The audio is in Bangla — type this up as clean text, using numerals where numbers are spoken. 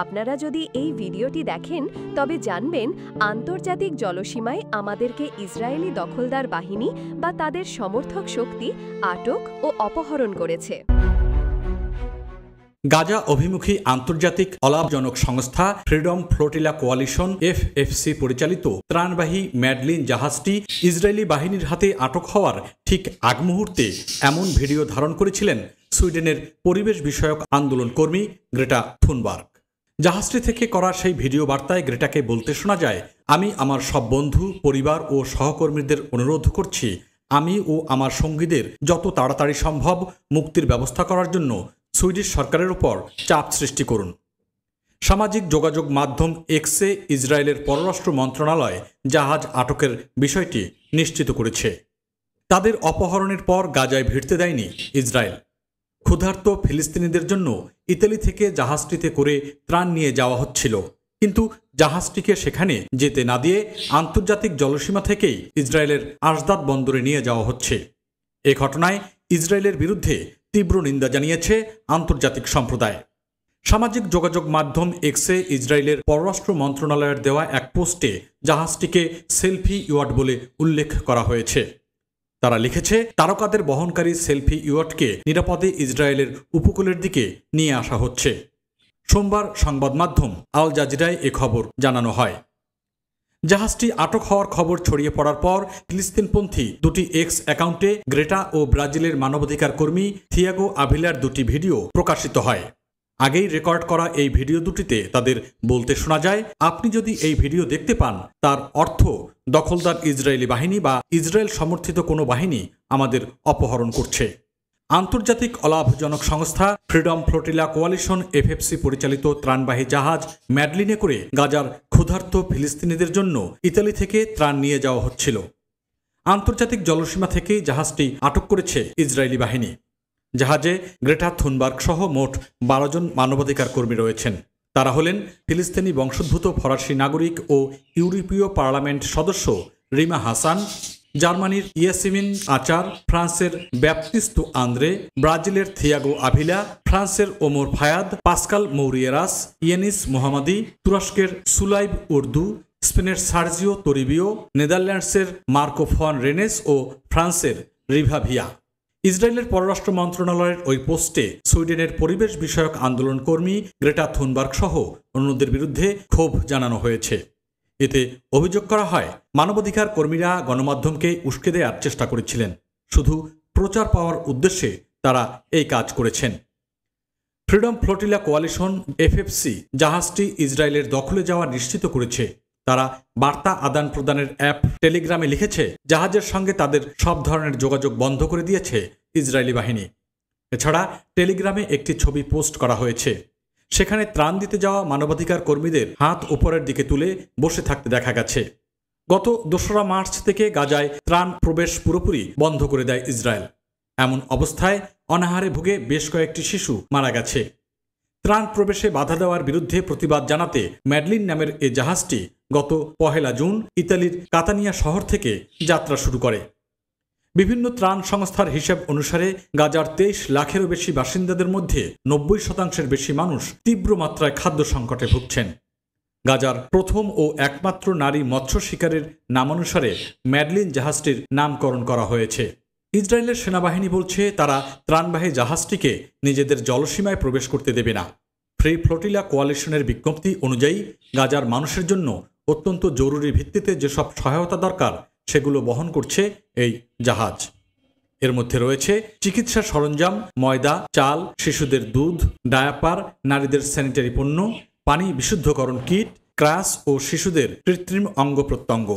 আপনারা যদি এই ভিডিওটি দেখেন তবে জানবেন আন্তর্জাতিক জলসীমায় আমাদেরকে ইসরায়েলি দখলদার বাহিনী বা তাদের সমর্থক শক্তি আটক ও অপহরণ করেছে। গাজা অভিমুখী আন্তর্জাতিক অলাভজনক সংস্থা ফ্রিডম ফ্লোটিলা কোয়ালিশন এফএফসি পরিচালিত ত্রাণবাহী ম্যাডলিন জাহাজটি ইসরায়েলি বাহিনীর হাতে আটক হওয়ার ঠিক আগ মুহূর্তে এমন ভিডিও ধারণ করেছিলেন সুইডেনের পরিবেশ বিষয়ক আন্দোলন কর্মী গ্রেটা থুনবার্গ। জাহাজটি থেকে করা সেই ভিডিও বার্তায় গ্রেটাকে বলতে শোনা যায়, আমি আমার সব বন্ধু, পরিবার ও সহকর্মীদের অনুরোধ করছি, আমি ও আমার সঙ্গীদের যত তাড়াতাড়ি সম্ভব মুক্তির ব্যবস্থা করার জন্য সুইডিশ সরকারের উপর চাপ সৃষ্টি করুন। সামাজিক যোগাযোগ মাধ্যম এক্সে ইসরায়েলের পররাষ্ট্র মন্ত্রণালয় জাহাজ আটকের বিষয়টি নিশ্চিত করেছে। তাদের অপহরণের পর গাজায় ভিড়তে দেয়নি ইসরায়েল। ক্ষুধার্ত ফিলিস্তিনিদের জন্য ইতালি থেকে জাহাজটিতে করে ত্রাণ নিয়ে যাওয়া হচ্ছিল, কিন্তু জাহাজটিকে সেখানে যেতে না দিয়ে আন্তর্জাতিক জলসীমা থেকেই ইসরায়েলের আশদাদ বন্দরে নিয়ে যাওয়া হচ্ছে। এ ঘটনায় ইসরায়েলের বিরুদ্ধে তীব্র নিন্দা জানিয়েছে আন্তর্জাতিক সম্প্রদায়। সামাজিক যোগাযোগ মাধ্যম এক্সে ইসরায়েলের পররাষ্ট্র মন্ত্রণালয়ের দেওয়া এক পোস্টে জাহাজটিকে সেলফি ইয়ট বলে উল্লেখ করা হয়েছে। তারা লিখেছে, তারকাদের বহনকারী সেলফি ইয়টকে নিরাপদে ইসরায়েলের উপকূলের দিকে নিয়ে আসা হচ্ছে। সোমবার সংবাদ মাধ্যম আল জাজিরায় এ খবর জানানো হয়। জাহাজটি আটক হওয়ার খবর ছড়িয়ে পড়ার পর ফিলিস্তিনপন্থী দুটি এক্স অ্যাকাউন্টে গ্রেটা ও ব্রাজিলের মানবাধিকার কর্মী থিয়াগো আভিলার দুটি ভিডিও প্রকাশিত হয়। আগেই রেকর্ড করা এই ভিডিও দুটিতে তাদের বলতে শোনা যায়, আপনি যদি এই ভিডিও দেখতে পান তার অর্থ দখলদার ইসরায়েলি বাহিনী বা ইসরায়েল সমর্থিত কোনো বাহিনী আমাদের অপহরণ করছে। আন্তর্জাতিক অলাভজনক সংস্থা ফ্রিডম ফ্লোটিলা কোয়ালিশন এফএফসি পরিচালিত ত্রাণবাহী জাহাজ ম্যাডলিনে করে গাজার ক্ষুধার্ত ফিলিস্তিনিদের জন্য ইতালি থেকে ত্রাণ নিয়ে যাওয়া হচ্ছিল। আন্তর্জাতিক জলসীমা থেকেই জাহাজটি আটক করেছে ইসরায়েলি বাহিনী। জাহাজে গ্রেটা থুনবার্গ সহ মোট 12 জন মানবাধিকার কর্মী রয়েছেন। তারা হলেন ফিলিস্তিনি বংশোদ্ভূত ফরাসি নাগরিক ও ইউরোপীয় পার্লামেন্ট সদস্য রিমা হাসান, জার্মানির ইয়াসমিন আচার, ফ্রান্সের ব্যাপতিস্তু আন্দ্রে, ব্রাজিলের থিয়াগো আভিলা, ফ্রান্সের ওমর ফায়াদ, পাস্কাল মৌরিয়েরাস, ইয়েনিস মোহাম্মদি, তুরস্কের সুলাইব উর্দু, স্পেনের সার্জিও তোরিবিও, নেদারল্যান্ডসের মার্কো ফন রেনেস ও ফ্রান্সের রিভা ভিয়া। ইসরায়েলের পররাষ্ট্র মন্ত্রণালয়ের ওই পোস্টে সুইডেনের পরিবেশ বিষয়ক আন্দোলন কর্মী গ্রেটা থুনবার্গ সহ অন্যদের বিরুদ্ধে ক্ষোভ জানানো হয়েছে। এতে অভিযোগ করা হয়, মানবাধিকার কর্মীরা গণমাধ্যমকে উস্কে দেওয়ার চেষ্টা করেছিলেন, শুধু প্রচার পাওয়ার উদ্দেশ্যে তারা এই কাজ করেছেন। ফ্রিডম ফ্লোটিলা কোয়ালিশন এফএফসি জাহাজটি ইসরায়েলের দখলে যাওয়া নিশ্চিত করেছে। তারা বার্তা আদান প্রদানের অ্যাপ টেলিগ্রামে লিখেছে, জাহাজের সঙ্গে তাদের সব ধরনের যোগাযোগ বন্ধ করে দিয়েছে ইসরায়েলি বাহিনী। এছাড়া টেলিগ্রামে একটি ছবি পোস্ট করা হয়েছে। সেখানে ত্রাণ দিতে যাওয়া মানবাধিকার কর্মীদের হাত উপরের দিকে তুলে বসে থাকতে দেখা গেছে। গত 2 মার্চ থেকে গাজায় ত্রাণ প্রবেশ পুরোপুরি বন্ধ করে দেয় ইসরায়েল। এমন অবস্থায় অনাহারে ভুগে বেশ কয়েকটি শিশু মারা গেছে। ত্রাণ প্রবেশে বাধা দেওয়ার বিরুদ্ধে প্রতিবাদ জানাতে ম্যাডলিন নামের এ জাহাজটি গত 1 জুন ইতালির কাতানিয়া শহর থেকে যাত্রা শুরু করে। বিভিন্ন ত্রাণ সংস্থার হিসাব অনুসারে গাজার 23 লাখেরও বেশি বাসিন্দাদের মধ্যে 90% বেশি মানুষ তীব্র মাত্রায় খাদ্য সংকটে ভুগছেন। গাজার প্রথম ও একমাত্র নারী মৎস্য শিকারের নামানুসারে ম্যাডলিন জাহাজটির নামকরণ করা হয়েছে। ইসরায়েলের সেনাবাহিনী বলছে, তারা ত্রাণবাহী জাহাজটিকে নিজেদের জলসীমায় প্রবেশ করতে দেবে না। ফ্রি ফ্লোটিলা কোয়ালিশনের বিজ্ঞপ্তি অনুযায়ী গাজার মানুষের জন্য অত্যন্ত জরুরি ভিত্তিতে যেসব সহায়তা দরকার সেগুলো বহন করছে এই জাহাজ। এর মধ্যে রয়েছে চিকিৎসা সরঞ্জাম, ময়দা, চাল, শিশুদের দুধ, ডায়াপার, নারীদের স্যানিটারি পণ্য, পানি বিশুদ্ধকরণ কিট, ক্রাশ ও শিশুদের কৃত্রিম অঙ্গ প্রত্যঙ্গ।